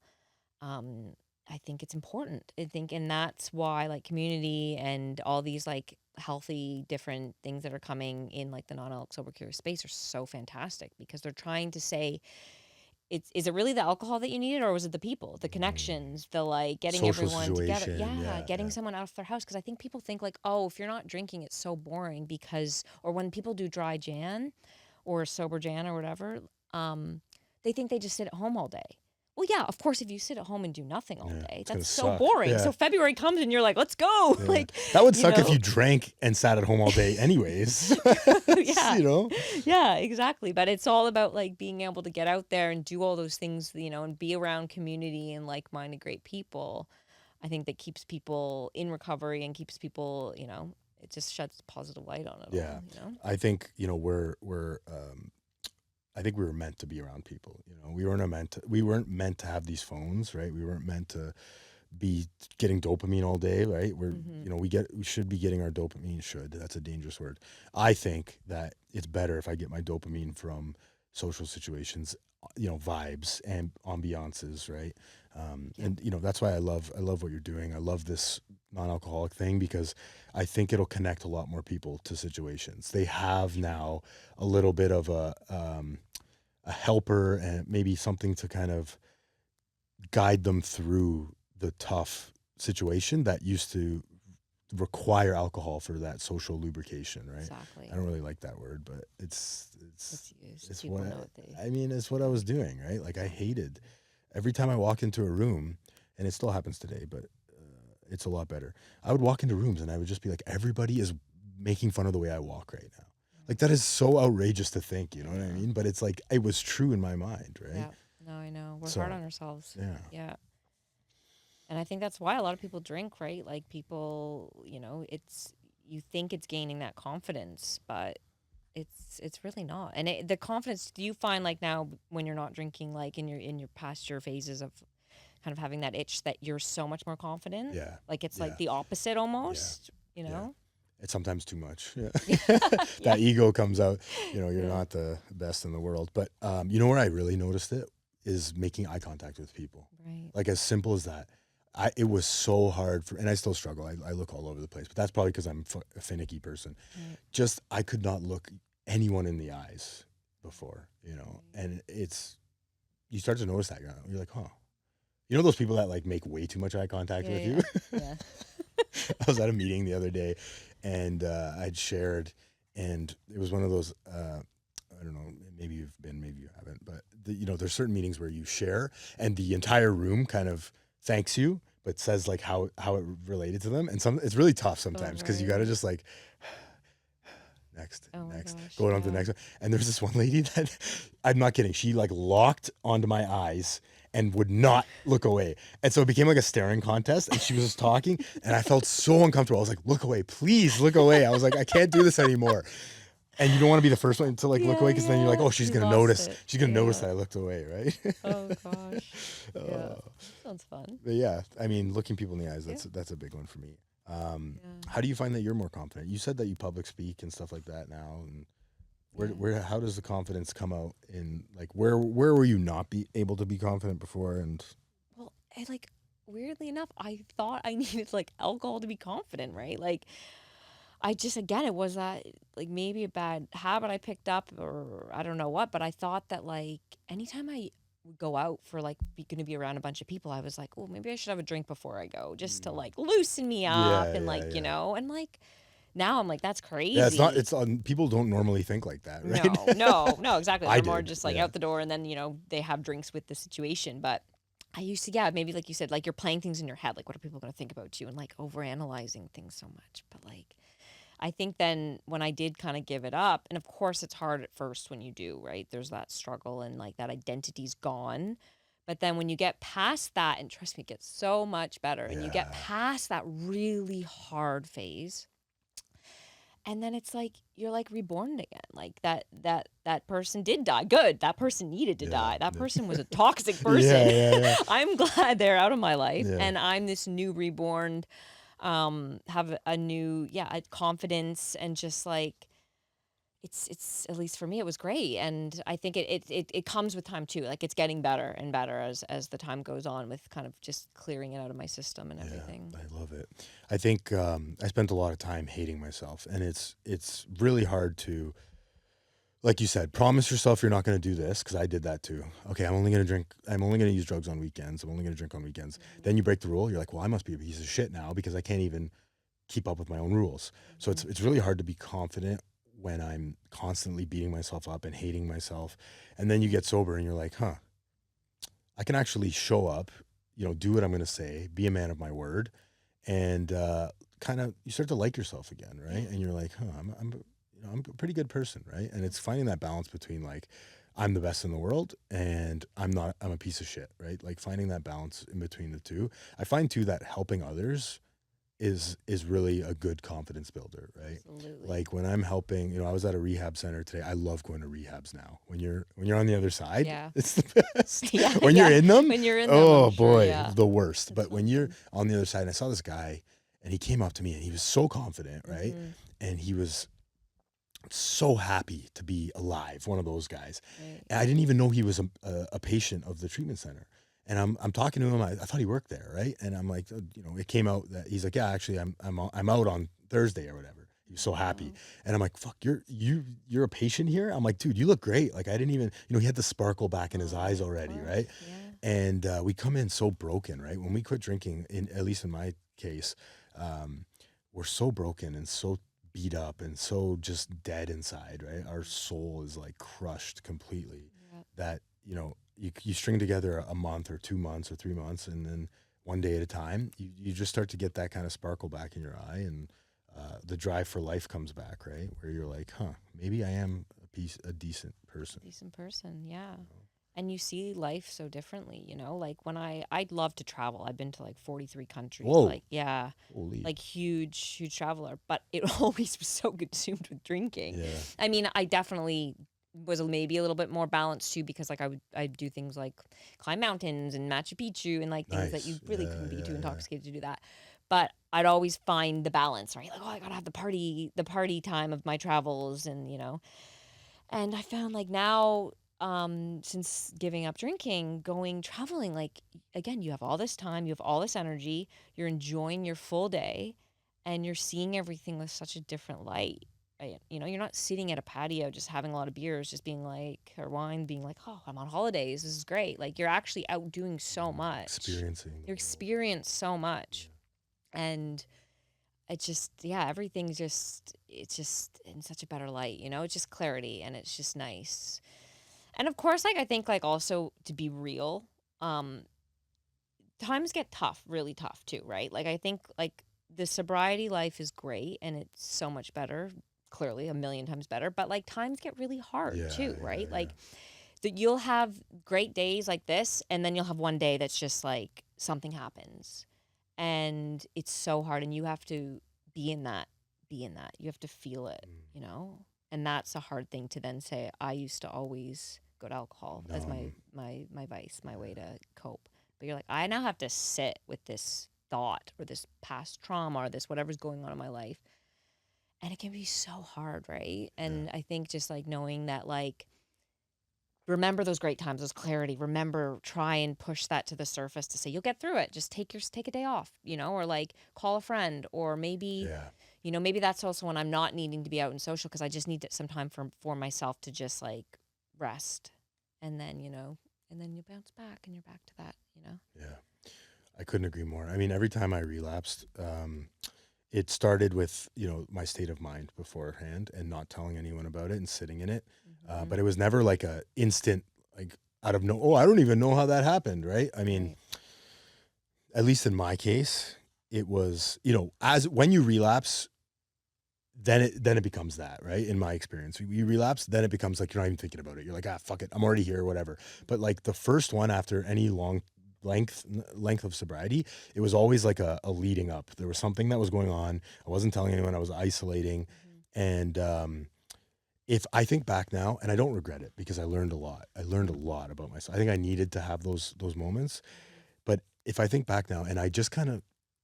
um I think it's important. I think, and that's why like community and all these like healthy different things that are coming in like the non-alc sober curious space are so fantastic, because they're trying to say, it's, is it really the alcohol that you needed, or was it the people, the connections, the like getting Social everyone together? situation, Yeah, yeah, getting yeah. someone out of their house, because I think people think like, oh, if you're not drinking it's so boring, because, or when people do dry Jan or sober Jan or whatever, they think they just sit at home all day. Well, yeah, of course, if you sit at home and do nothing all Yeah, day, it's gonna that's so suck. boring. Yeah, So February comes and you're like, let's go. yeah. Like, That would you suck if know, you drank and sat at home all day, anyways. yeah, You know. yeah, exactly. But it's all about like being able to get out there and do all those things, and be around community and like-minded great people. I think that keeps people in recovery and keeps people, it just sheds positive light on it Yeah, all. I think we're I think we were meant to be around people. You know, we weren't meant to have these phones, right? We weren't meant to be getting dopamine all day, right? Mm-hmm. We should be getting our dopamine. That's a dangerous word. I think that it's better if I get my dopamine from social situations, vibes and ambiances, right? Yep. And that's why I love what you're doing. I love this non-alcoholic thing because I think it'll connect a lot more people to situations. They have now a little bit of a helper and maybe something to kind of guide them through the tough situation that used to require alcohol for that social lubrication, right? Exactly. I don't really like that word, but It's used. it's People what know what they. I mean, it's what I was doing, right? Like I hated every time I walk into a room, and it still happens today, but it's a lot better. I would walk into rooms and I would just be like, everybody is making fun of the way I walk right now. Like that is so outrageous to think, you know what I Yeah. mean? But it's like it was true in my mind, right? Yeah. No, I know. We're hard So on ourselves. yeah, Yeah. And I think that's why a lot of people drink, right? Like people, it's, you think it's gaining that confidence, but it's really not. And the confidence, do you find like now when you're not drinking, like in your past your phases of kind of having that itch, that you're so much more confident? yeah, Like it's yeah, like the opposite yeah, almost, yeah. It's sometimes too much. Yeah. Yeah. That ego comes out, you're Yeah. not the best in the world. But you know where I really noticed it is making eye contact with people. Right. Like as simple as that. It was so hard and I still struggle. I look all over the place, but that's probably because I'm a finicky person. Right. Just, I could not look anyone in the eyes before, and you start to notice that you're like, huh, those people that like make way too much eye contact with Yeah. you. Yeah. I was at a meeting the other day, and I'd shared, and it was one of those. I don't know. Maybe you've been, maybe you haven't, but there's certain meetings where you share, and the entire room kind of thanks you, but says like how it related to them, and it's really tough Oh, sometimes because you got to right. just like next, Oh my next, gosh. going on to the Yeah. next one. And there's this one lady that I'm not kidding. She like locked onto my eyes and would not look away. And so it became like a staring contest and she was just talking and I felt so uncomfortable. I was like, look away, please look away. I was like, I can't do this anymore. And you don't want to be the first one to like look Yeah, away because then you're like, yeah. oh, she's You going to lost notice. it. She's going to notice Yeah. that I looked away, right? Oh gosh. Yeah. Oh. Sounds fun. But yeah, I mean, looking people in the eyes, Yeah. that's a big one for me. Yeah. How do you find that you're more confident? You said that you public speak and stuff like that now, and how does the confidence come out in like where were you not be able to be confident before? And Well, I like, weirdly enough, I thought I needed like alcohol to be confident, right? Like I just, again, it was that like maybe a bad habit I picked up, or I don't know what, but I thought that like anytime I would go out for like going to be around a bunch of people, I was like, oh, maybe I should have a drink before I go, just to like loosen me up, yeah, and yeah, like, yeah, and like now I'm like, that's yeah. It's not. crazy. It's people don't normally think like that, right? No, no, no, exactly. I They're more did. just like Yeah. out the door, and then, they have drinks with the situation. But I used to, yeah, maybe like you said, like you're playing things in your head, like what are people going to think about you, and like overanalyzing things so much. But like, I think then when I did kind of give it up, and of course it's hard at first when you do, right? There's that struggle and like that identity's gone. But then when you get past that, and trust me, it gets so much better, and you get Yeah. past that really hard phase, and then it's like you're like reborn again. Like that person did die. Good. That person needed to Yeah. die. That Yeah. person was a toxic Yeah, person. yeah, I'm glad they're out of my life, yeah. and I'm this new reborn, have a new, a confidence, and just like it's at least for me it was great. And I think it comes with time too. Like it's getting better and better as the time goes on, with kind of just clearing it out of my system and Yeah, everything. I love it. I think I spent a lot of time hating myself, and it's really hard to, like you said, promise yourself you're not going to do this, because I did that too. Okay, I'm only going to drink. I'm only going to use drugs on weekends. I'm only going to drink on weekends. Then you break the rule. You're like, well, I must be a piece of shit now because I can't even keep up with my own rules. So it's really hard to be confident when I'm constantly beating myself up and hating myself. And then you get sober and you're like, huh, I can actually show up, do what I'm going to say, be a man of my word, and kind of you start to like yourself again, right? Yeah. And you're like, huh, I'm a pretty good person, right? And it's finding that balance between like I'm the best in the world and I'm a piece of shit, right? Like finding that balance in between the two. I find too that helping others is really a good confidence builder, right? Absolutely. Like when I'm helping, I was at a rehab center today. I love going to rehabs now. When you're on the other side, Yeah. it's the best. Yeah, When you're in them, when you're in them, oh I'm sure, boy, yeah. the worst. It's But so when you're fun. on the other side, and I saw this guy, and he came up to me, and he was so confident, right? Mhm. And he was so happy to be alive, one of those guys. Right. And I didn't even know he was a patient of the treatment center. And I'm talking to him. I thought he worked there, right? And I'm like, it came out that he's like, yeah, actually, I'm out on Thursday or whatever. He was so happy, Wow. and I'm like, fuck, you're a patient here. I'm like, dude, you look great. Like I didn't even, he had the sparkle back in his eyes Of already, course, right? yeah. And we come in so broken, right? When we quit drinking, at least in my case, we're so broken and so beat up and so just dead inside, right? Our soul is like crushed completely. Yep. That you string together a month or 2 months or 3 months, and then one day at a time, you just start to get that kind of sparkle back in your eye, and the drive for life comes back, right? Where you're like, huh, maybe I am a decent person. Decent person, yeah. And you see life so differently, like when I'd love to travel. I've been to like 43 countries. Whoa. Like, yeah, Holy. like huge traveler, but it always was so consumed with drinking. Yeah. I mean, I definitely was maybe a little bit more balanced too, because like I'd do things like climb mountains and Machu Picchu and like things that you Nice. really Yeah, couldn't be too yeah. intoxicated to do that. But I'd always find the balance, right? Like, oh, I gotta have the party time of my travels, and and I found like now, since giving up drinking, going traveling, like again, you have all this time, you have all this energy, you're enjoying your full day, and you're seeing everything with such a different light. You're not sitting at a patio just having a lot of beers, just being like, or wine, being like, oh, I'm on holidays. This is great. Like you're actually out doing so much. Experiencing. You experience so much. And it's just, everything's it's just in such a better light, it's just clarity, and it's just nice. And of course, like I think like also to be real, times get tough, really tough too, right? Like I think like the sobriety life is great and it's so much better, clearly a million times better, but like times get really hard too, right? Like that you'll have great days like this, and then you'll have one day that's just like something happens. And it's so hard, and you have to be in that. You have to feel it, And that's a hard thing to then say. I used to always go to alcohol as my vice, my way to cope. But you're like, I now have to sit with this thought or this past trauma or this whatever's going on in my life. And it can be so hard, right? And I think just like knowing that, like, remember those great times, those clarity. Remember, try and push that to the surface to say you'll get through it. Just take a day off, or like call a friend, or maybe, maybe that's also when I'm not needing to be out and social because I just need some time for myself to just like rest, and then and then you bounce back and you're back to that, Yeah, I couldn't agree more. I mean, every time I relapsed, it started with my state of mind beforehand and not telling anyone about it and sitting in it. But it was never like a instant, like out of I don't even know how that happened, right? I mean, at least in my case, it was, as when you relapse, then it becomes that, right? In my experience, you relapse, then it becomes like you're not even thinking about it. You're like, fuck it, I'm already here, whatever. But like the first one after any long length of sobriety, it was always like a leading up. There was something that was going on. I wasn't telling anyone. I was isolating, and if I think back now, and I don't regret it because I learned a lot. I learned a lot about myself. I think I needed to have those moments. But if I think back now, and I just kind of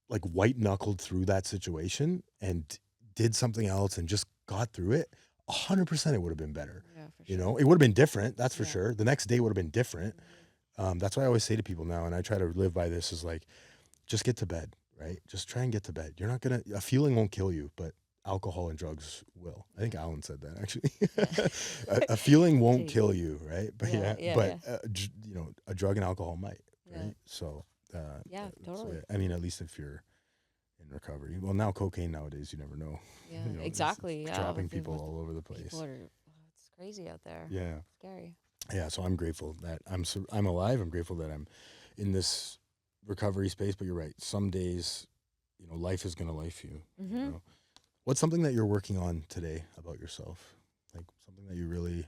like white knuckled through that situation and did something else and just got through it, 100% it would have been better. Yeah, for You sure. know, it would have been different. That's for Yeah. sure. The next day would have been different. That's why I always say to people now, and I try to live by this, is like, just get to bed, right? Just try and get to bed. You're not gonna, a feeling won't kill you, but alcohol and drugs will. I think Alan said that actually. A feeling won't Jeez. kill you, right? But Yeah. you know, a drug and alcohol might, right? Yeah. So Yeah, that's the totally. way- I mean, at least if you're in recovery. Well, now cocaine nowadays, you never know. Yeah, You know, exactly. it's Yeah, dropping with people all over the place. people are, it's crazy out there. Yeah. Scary. Yeah, so I'm grateful that I'm alive. I'm grateful that I'm in this recovery space. But you're right. Some days, you know, life is gonna life you. Mm-hmm. You know? What's something that you're working on today about yourself? Like something that you really,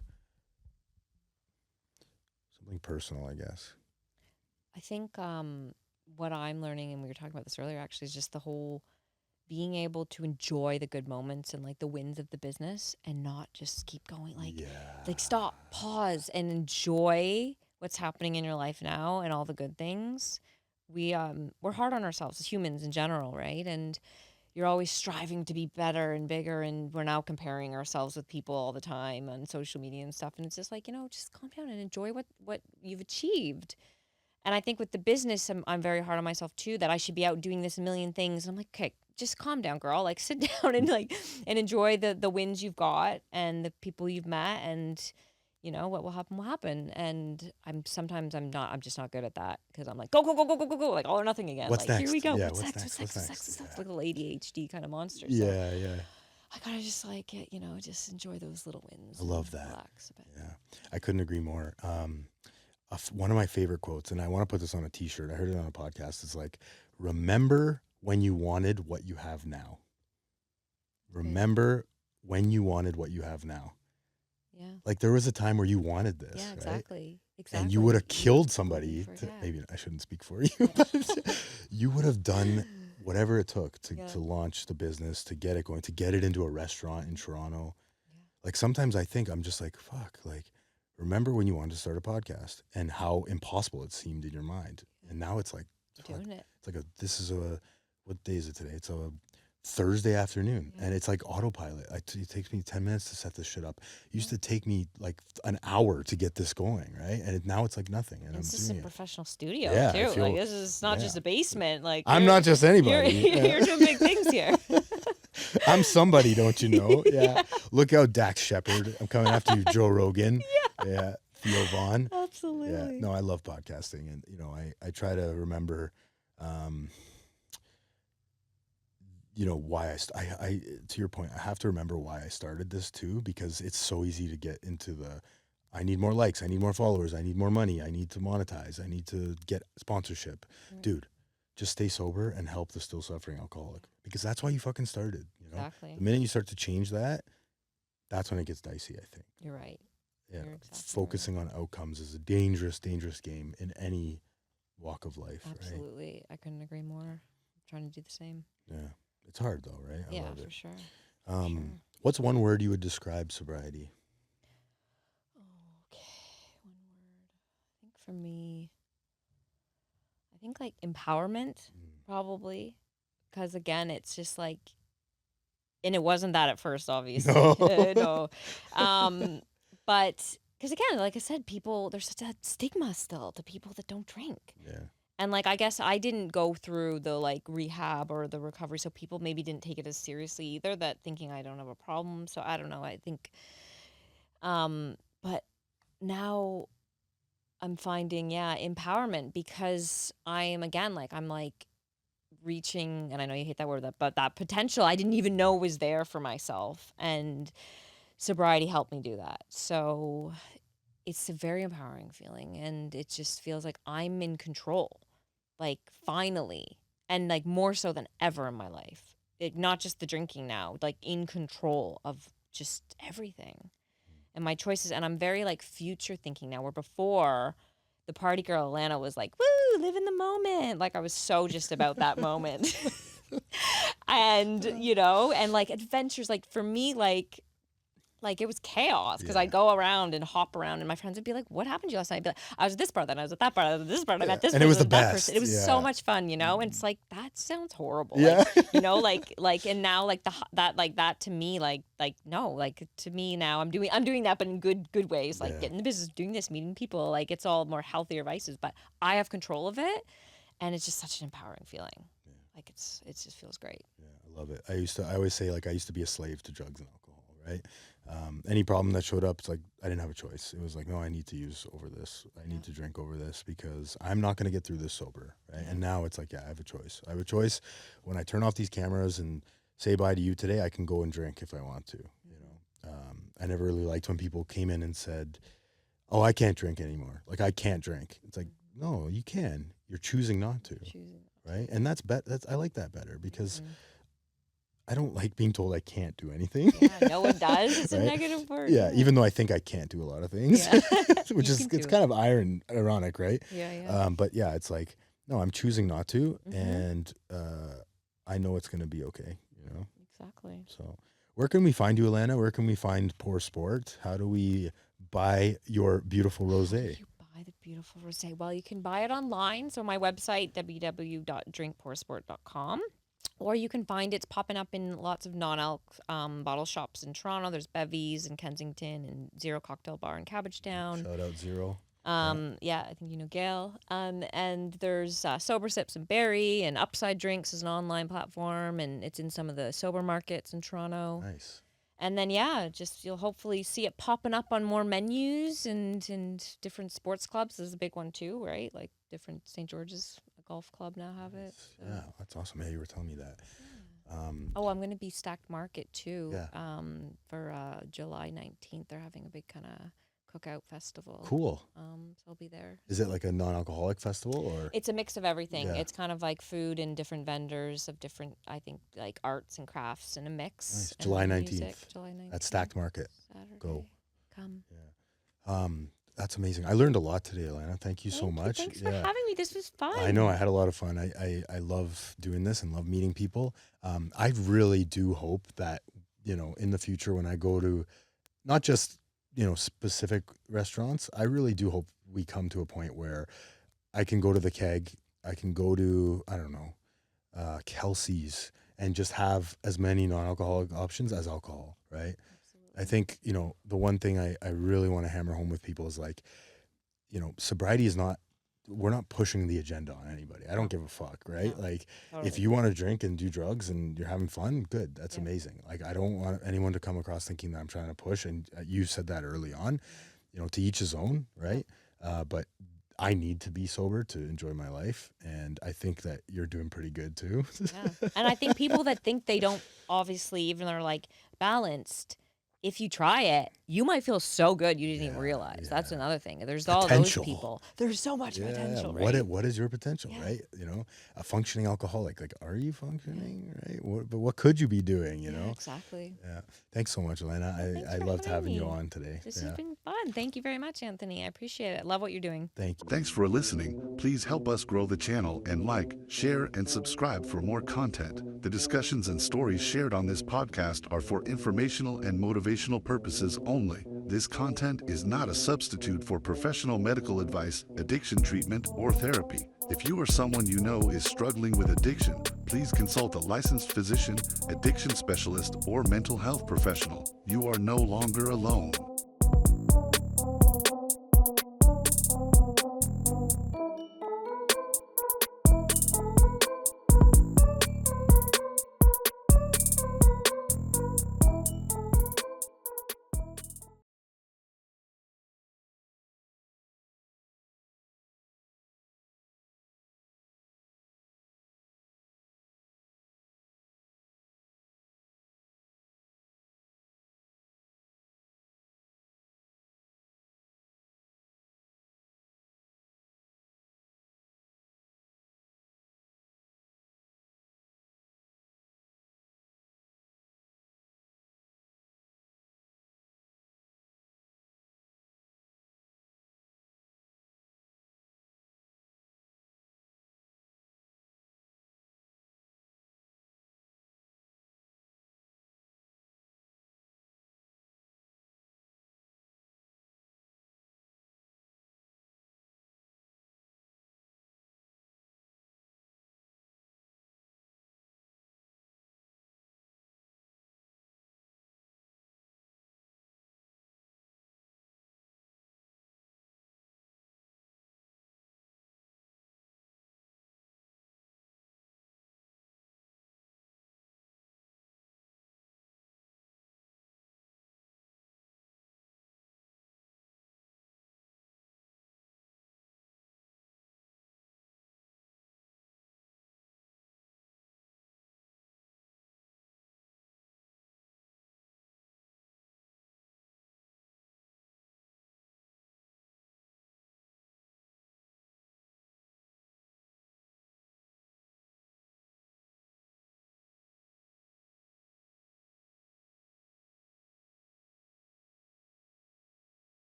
something personal, I guess. I think what I'm learning, and we were talking about this earlier, actually, is just the whole being able to enjoy the good moments and like the wins of the business and not just keep going. Like stop, pause, and enjoy what's happening in your life now and all the good things. We're hard on ourselves as humans in general, right? And you're always striving to be better and bigger, and we're now comparing ourselves with people all the time on social media and stuff. And it's just like, just calm down and enjoy what you've achieved. And I think with the business, I'm very hard on myself too, that I should be out doing this a million things. And I'm like, okay, just calm down, girl. Like sit down and and enjoy the wins you've got and the people you've met, and what will happen will happen. And I'm just not good at that, because I'm like, go, go, go, go, go, go, go, like all or nothing again. What's Like, here we next? go. Yeah, What's what's next? next? What's What's next? What's next? next? It's Yeah. like a little ADHD kind of monster. So Yeah. I gotta just like, just enjoy those little wins. I love and that. Relax a bit. Yeah, I couldn't agree more. One of my favorite quotes, and I want to put this on a T-shirt. I heard it on a podcast. It's like, "Remember when you wanted what you have now. Remember when you wanted what you have now." Yeah. Like there was a time where you wanted this, Yeah, right? exactly. Exactly. And you would have killed somebody. forget. Maybe I shouldn't speak for you, but you would have done whatever it took to launch the business, to get it going, to get it into a restaurant in Toronto. Yeah. Like sometimes I think I'm just like, fuck, like remember when you wanted to start a podcast and how impossible it seemed in your mind. And now it's like, Doing it. it's like what day is it today? It's a Thursday afternoon, and it's like autopilot. It takes me 10 minutes to set this shit up. It used to take me like an hour to get this going, right? And now it's like nothing, and It's I'm just a doing it. professional studio Yeah, I too. feel- Like this is not just a basement. Like I'm not just anybody. You're doing big things here. I'm somebody, don't you know? Yeah. Look out, Dax Shepard. I'm coming after you, Joe Rogan. Yeah. Theo Vaughn. Absolutely. Yeah. No, I love podcasting, and I try to remember, why I to your point, I have to remember why I started this too, because it's so easy to get into I need more likes, I need more followers, I need more money, I need to monetize, I need to get sponsorship. Right. Dude, just stay sober and help the still suffering alcoholic, because that's why you fucking started. Exactly. The minute you start to change that, that's when it gets dicey, I think. You're right. Yeah. You're exactly Focusing on outcomes is a dangerous, dangerous game in any walk of life. Absolutely. Right? I couldn't agree more. I'm trying to do the same. Yeah. It's hard though, right? I love it. For sure. What's one word you would describe sobriety? Okay. One word. I think for me, like empowerment, probably. Because again, it's just like, and it wasn't that at first, obviously. No. No. But because again, like I said, there's such a stigma still to people that don't drink. Yeah. And like, I guess I didn't go through the like rehab or the recovery, so people maybe didn't take it as seriously either, that thinking I don't have a problem. So I don't know. I think, but now I'm finding, empowerment, because I am, again, like, I'm like reaching, and I know you hate that word, but that potential I didn't even know was there for myself. And sobriety helped me do that. So it's a very empowering feeling, and it just feels like I'm in control, like finally, and like more so than ever in my life. not just the drinking now, like in control of just everything and my choices. And I'm very like future thinking now, where before the party girl Alanna was like, woo, live in the moment. Like I was so just about that moment. And, you know, and like adventures, like for me, like it was chaos because I'd go around and hop around and my friends would be like, what happened to you last night? I'd be like, I was at this bar, then I was at that bar, I was at this bar, I met this And person, it was the that best. person. It was so much fun, you know? And it's like, that sounds horrible. Yeah. Like, you know, like, and now like that to me, like, no, like to me now I'm doing that, but in good ways, like getting the business, doing this, meeting people, like it's all more healthier vices, but I have control of it. And it's just such an empowering feeling. Like it just feels great. Yeah, I love it. I always say like I used to be a slave to drugs and alcohol, right? Any problem that showed up, it's like I didn't have a choice. It was like, no, I need to use over this. I need to drink over this because I'm not going to get through this sober, right? And now it's like, I have a choice. I have a choice. When I turn off these cameras and say bye to you today, I can go and drink if I want to. You know, I never really liked when people came in and said, "Oh, I can't drink anymore. Like I can't drink." It's like, no, you can. You're choosing not to, right? And I like that better because. I don't like being told I can't do anything. Yeah, no one does. It's right? a negative word. Yeah, even though I think I can't do a lot of things, which is it's kind of ironic, right? Yeah. But yeah, it's like, no, I'm choosing not to, and I know it's going to be okay, you know? Exactly. So where can we find you, Alanna? Where can we find Pour Sport? How do we buy your beautiful rosé? You buy the beautiful rosé. Well, you can buy it online. So my website, www.drinkpoursport.com. Or you can find it's popping up in lots of non-alc bottle shops in Toronto. There's Bevy's in Kensington and Zero Cocktail Bar in Cabbagetown. Shout out Zero. Yeah, I think you know Gail. And there's Sober Sips and Berry, and Upside Drinks is an online platform, and it's in some of the sober markets in Toronto. Nice. And then just you'll hopefully see it popping up on more menus and different sports clubs. There's a big one too, right? Like different St. George's golf club now have it. So. Yeah, that's awesome. Yeah, you were telling me that. I'm going to be Stacked Market too. Yeah. For July 19th, they're having a big kind of cookout festival. Cool. So I'll be there. Is it like a non-alcoholic festival or? It's a mix of everything. Yeah. It's kind of like food and different vendors of different, I think, like arts and crafts in a mix. Nice. And July 19th. music, July 19th. At Stacked Market. Saturday. Go. Come. Yeah. That's amazing. I learned a lot today, Alanna. Thank you so much. Thanks for having me. This was fun. I know. I had a lot of fun. I love doing this and love meeting people. I really do hope that, you know, in the future when I go to not just, you know, specific restaurants, I really do hope we come to a point where I can go to the Keg, I can go to, I don't know, Kelsey's and just have as many non-alcoholic options as alcohol, right? I think, you know, the one thing I really want to hammer home with people is like, you know, sobriety is not, we're not pushing the agenda on anybody. I don't give a fuck, right? No, like totally. if you want to drink and do drugs and you're having fun, good. That's amazing. Like I don't want anyone to come across thinking that I'm trying to push. And you said that early on, you know, to each his own, right? But I need to be sober to enjoy my life. And I think that you're doing pretty good too. Yeah. And I think people that think they don't, obviously, even though they're like balanced, if you try it, you might feel so good you didn't even realize. That's another thing. There's all those people. There's so much potential, right? What is your potential, right? You know, a functioning alcoholic. Like, are you functioning, right? But what could you be doing, you know? Exactly. Yeah. Thanks so much, Alanna. I loved having you on today. This has been fun. Thank you very much, Anthony. I appreciate it. Love what you're doing. Thank you. Thanks for listening. Please help us grow the channel and like, share, and subscribe for more content. The discussions and stories shared on this podcast are for informational and motivational purposes only. This content is not a substitute for professional medical advice, addiction treatment, or therapy. If you or someone you know is struggling with addiction, please consult a licensed physician, addiction specialist, or mental health professional. You are no longer alone.